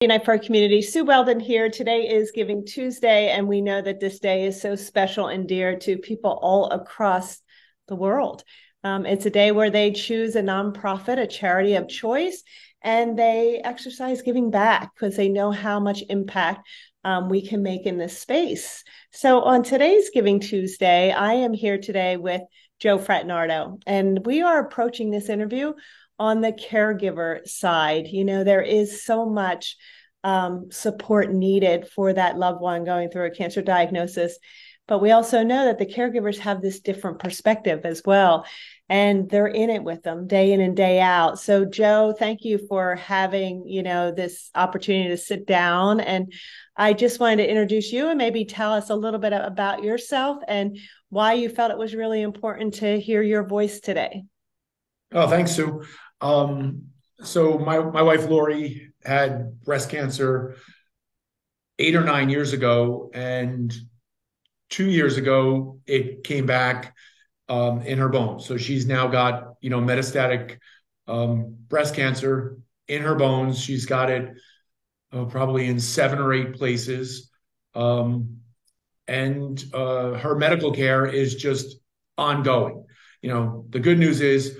Night for our community. Sue Weldon here. Today is Giving Tuesday, and we know that this day is so special and dear to people all across the world. It's a day where they choose a nonprofit, a charity of choice, and they exercise giving back because they know how much impact we can make in this space. So on today's Giving Tuesday, I am here today with Joe Fratnardo, and we are approaching this interview on the caregiver side. You know, there is so much support needed for that loved one going through a cancer diagnosis. But we also know that the caregivers have this different perspective as well. And they're in it with them day in and day out. So, Joe, thank you for having, this opportunity to sit down. And I just wanted to introduce you and maybe tell us a little bit about yourself and why you felt it was really important to hear your voice today. Oh, thanks, Sue. So my wife Lori had breast cancer 8 or 9 years ago, and 2 years ago it came back in her bones. So she's now got metastatic breast cancer in her bones. She's got it probably in 7 or 8 places, and her medical care is just ongoing. The good news is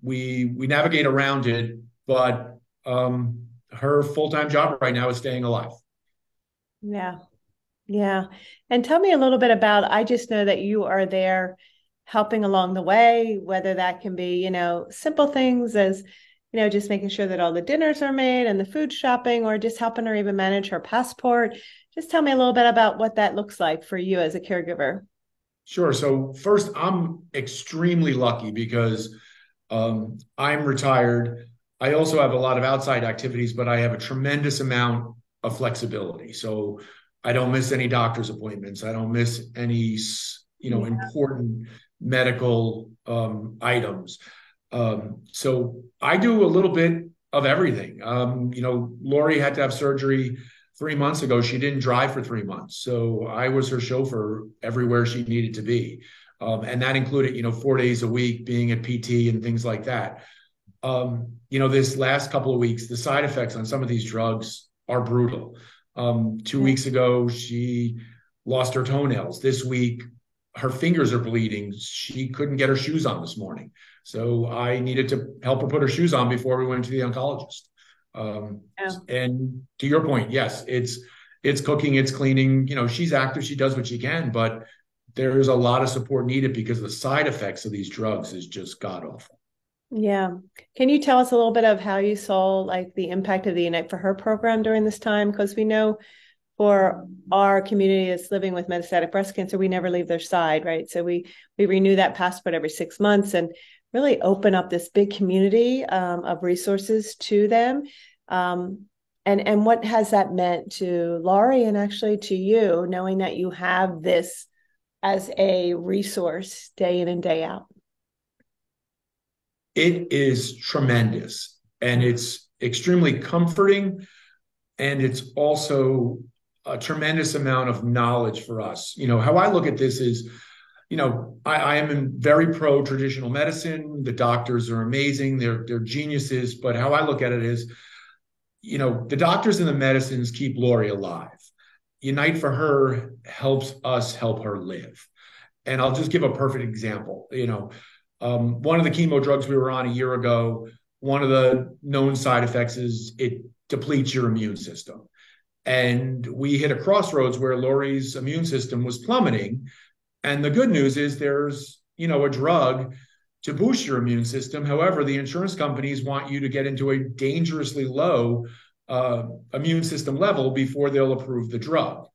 we navigate around it, but her full-time job right now is staying alive. Yeah. Yeah. And tell me a little bit about, I just know that you are there helping along the way, whether that can be, simple things as, just making sure that all the dinners are made and the food shopping, or just helping her even manage her passport. Just tell me a little bit about what that looks like for you as a caregiver. Sure. So first, I'm extremely lucky because I'm retired. I also have a lot of outside activities, but I have a tremendous amount of flexibility. So I don't miss any doctor's appointments. I don't miss any, Yeah. important medical items. So I do a little bit of everything. Lori had to have surgery 3 months ago. She didn't drive for 3 months. So I was her chauffeur everywhere she needed to be. And that included, 4 days a week being at PT and things like that. This last couple of weeks, the side effects on some of these drugs are brutal. 2 weeks ago, she lost her toenails. This week, her fingers are bleeding. She couldn't get her shoes on this morning. So I needed to help her put her shoes on before we went to the oncologist. Um, Yeah. and to your point, yes, it's cooking, it's cleaning. She's active, she does what she can, but there's a lot of support needed because the side effects of these drugs is just god awful. Yeah. Can you tell us a little bit of how you saw like the impact of the Unite for Her program during this time? Because we know for our community that's living with metastatic breast cancer, we never leave their side, right? So we renew that passport every 6 months and really open up this big community of resources to them. And what has that meant to Laurie and actually to you, knowing that you have this as a resource day in and day out? It is tremendous, and it's extremely comforting, and it's also a tremendous amount of knowledge for us. How I look at this is, I am in very pro traditional medicine. The doctors are amazing. They're geniuses. But how I look at it is, the doctors and the medicines keep Lori alive. Unite for Her helps us help her live. And I'll just give a perfect example. One of the chemo drugs we were on a year ago, one of the known side effects is it depletes your immune system. And we hit a crossroads where Lori's immune system was plummeting. And the good news is there's, a drug to boost your immune system. However, the insurance companies want you to get into a dangerously low immune system level before they'll approve the drug.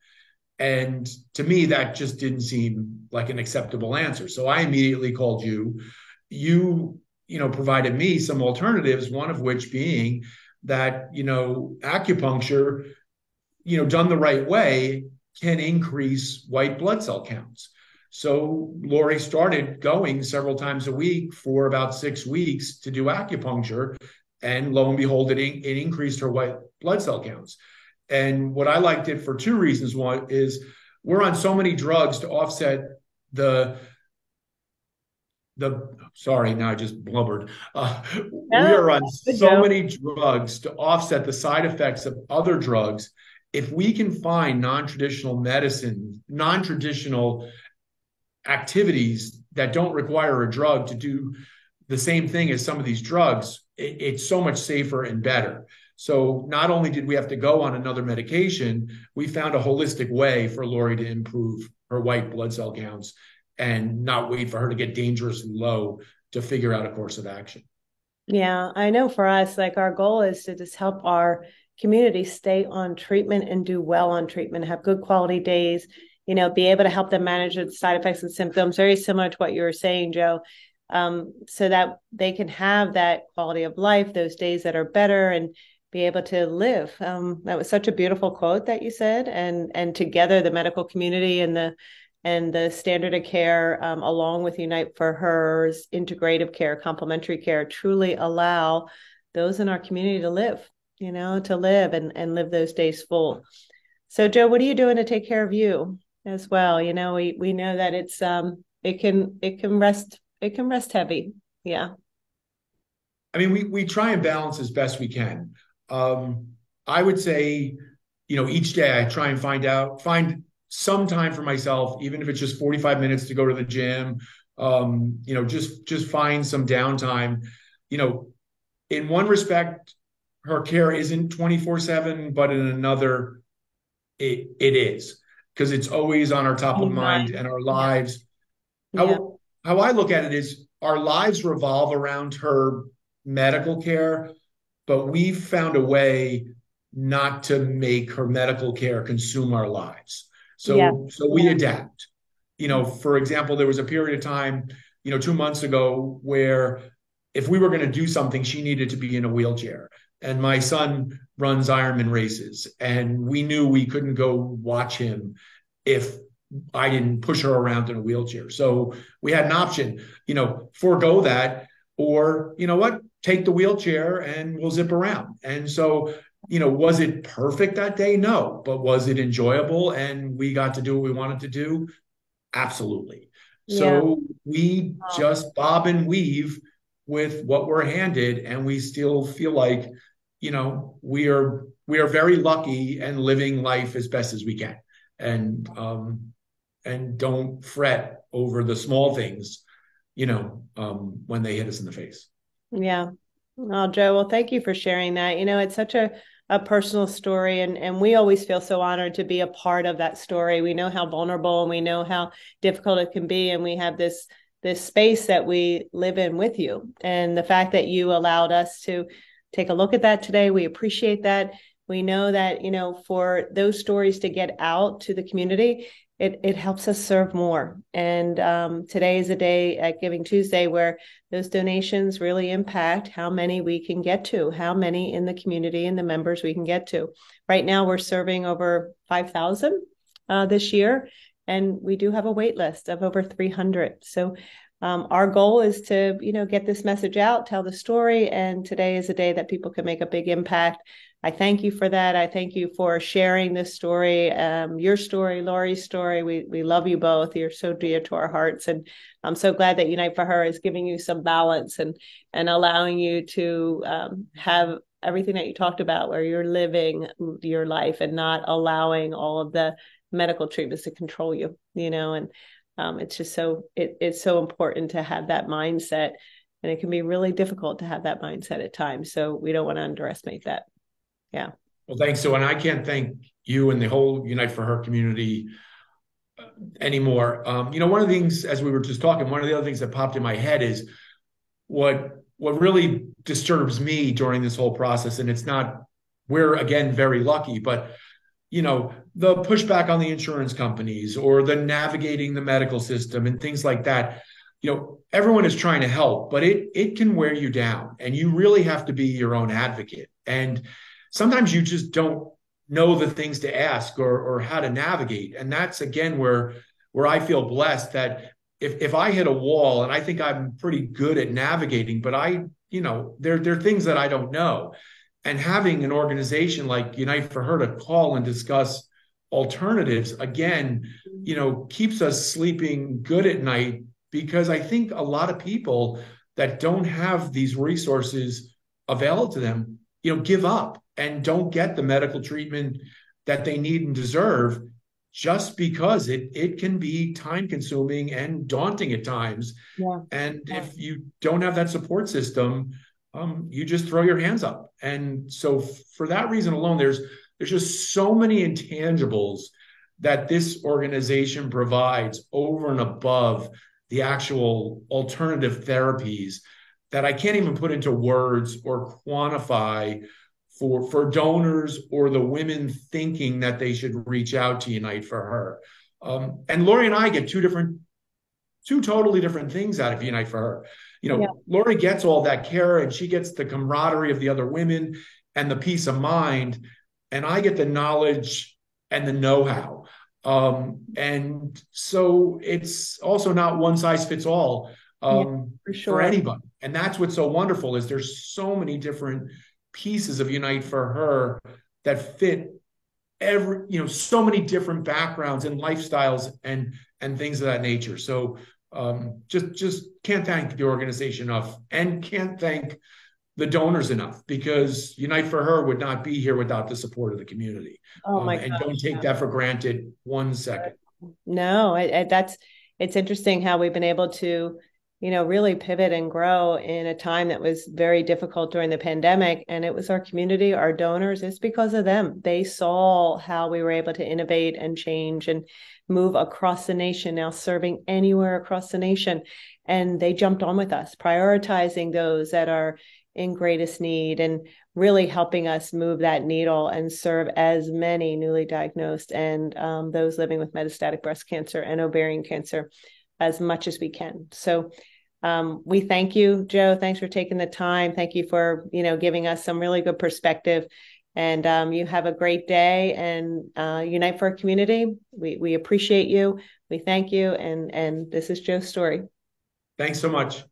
And to me, that just didn't seem like an acceptable answer. So I immediately called you. You provided me some alternatives, one of which being that, acupuncture, done the right way, can increase white blood cell counts. So Lori started going several times a week for about 6 weeks to do acupuncture. And lo and behold, it increased her white blood cell counts. And what I liked it for two reasons. One is we're on so many drugs to offset the sorry, now I just blubbered. We No, are on good, so Joe. many drugs to offset the side effects of other drugs. If we can find non-traditional medicine, non-traditional activities that don't require a drug to do the same thing as some of these drugs, it's so much safer and better. So not only did we have to go on another medication, we found a holistic way for Lori to improve her white blood cell counts and not wait for her to get dangerously low to figure out a course of action. Yeah, I know for us, like our goal is to just help our community stay on treatment and do well on treatment, have good quality days, be able to help them manage the side effects and symptoms, very similar to what you were saying, Joe, so that they can have that quality of life, those days that are better and be able to live. That was such a beautiful quote that you said, and together the medical community and the standard of care, along with Unite for Her's integrative care, complementary care, truly allow those in our community to live, to live and live those days full. So, Joe, what are you doing to take care of you as well? We know that it can rest heavy. Yeah. I mean, we try and balance as best we can. Um, I would say, each day I try and find some time for myself, even if it's just 45 minutes to go to the gym. Just find some downtime. You know, in one respect, her care isn't 24/7, but in another, it is because it's always on our top of mind and our Yeah. lives. Yeah. How I look at it is our lives revolve around her medical care, but we've found a way not to make her medical care consume our lives. Yeah. So we adapt. For example, there was a period of time, 2 months ago where if we were going to do something, she needed to be in a wheelchair. And my son runs Ironman races, and we knew we couldn't go watch him if I didn't push her around in a wheelchair. So we had an option, forego that, or you know what, take the wheelchair and we'll zip around. And so, was it perfect that day? No, but was it enjoyable? And we got to do what we wanted to do? Absolutely. Yeah. So we just bob and weave with what we're handed, and we still feel like, we are very lucky and living life as best as we can. And don't fret over the small things, when they hit us in the face. Yeah. Oh, Joe, well, thank you for sharing that. It's such a personal story, and we always feel so honored to be a part of that story. We know how vulnerable and we know how difficult it can be, and we have this space that we live in with you. And the fact that you allowed us to take a look at that today, we appreciate that. We know that, for those stories to get out to the community, it helps us serve more. And today is a day at Giving Tuesday where those donations really impact how many we can get to, how many in the community and the members we can get to. Right now, we're serving over 5,000 this year, and we do have a wait list of over 300. So our goal is to, get this message out, tell the story, and today is a day that people can make a big impact. I thank you for that. I thank you for sharing this story, your story, Lori's story. We love you both. You're so dear to our hearts, and I'm so glad that Unite for Her is giving you some balance and allowing you to have everything that you talked about, where you're living your life and not allowing all of the medical treatments to control you. And it's just it's so important to have that mindset, and it can be really difficult to have that mindset at times. So we don't want to underestimate that. Yeah. Well, thanks. So, and I can't thank you and the whole Unite for Her community anymore. One of the things, as we were just talking, one of the other things that popped in my head is what really disturbs me during this whole process, and it's not, we're again very lucky, but the pushback on the insurance companies or the navigating the medical system and things like that. Everyone is trying to help, but it can wear you down, and you really have to be your own advocate. And sometimes you just don't know the things to ask or how to navigate. And that's again where I feel blessed that if I hit a wall, and I think I'm pretty good at navigating, but there are things that I don't know. And having an organization like Unite for Her to call and discuss alternatives, again, keeps us sleeping good at night because I think a lot of people that don't have these resources available to them, give up and don't get the medical treatment that they need and deserve just because it can be time consuming and daunting at times. Yeah. And Yeah. if you don't have that support system, you just throw your hands up. And so for that reason alone, there's just so many intangibles that this organization provides over and above the actual alternative therapies that I can't even put into words or quantify for donors or the women thinking that they should reach out to Unite for Her. And Lori and I get two totally different things out of Unite for Her. Yeah. Lori gets all that care and she gets the camaraderie of the other women and the peace of mind. And I get the knowledge and the know-how. And so it's also not one size fits all Yeah, for for sure. anybody. And that's what's so wonderful is there's so many different pieces of Unite for Her that fit so many different backgrounds and lifestyles and things of that nature. So just can't thank the organization enough and can't thank the donors enough because Unite for Her would not be here without the support of the community. Oh my And don't gosh. take that for granted 1 second. No, it's interesting how we've been able to, really pivot and grow in a time that was very difficult during the pandemic. And it was our community, our donors. It's because of them. They saw how we were able to innovate and change and move across the nation, now serving anywhere across the nation. And they jumped on with us, prioritizing those that are in greatest need and really helping us move that needle and serve as many newly diagnosed and those living with metastatic breast cancer and ovarian cancer as much as we can. So we thank you, Joe. Thanks for taking the time. Thank you for, giving us some really good perspective. And you have a great day and Unite for Our Community. We appreciate you. We thank you. And this is Joe's story. Thanks so much.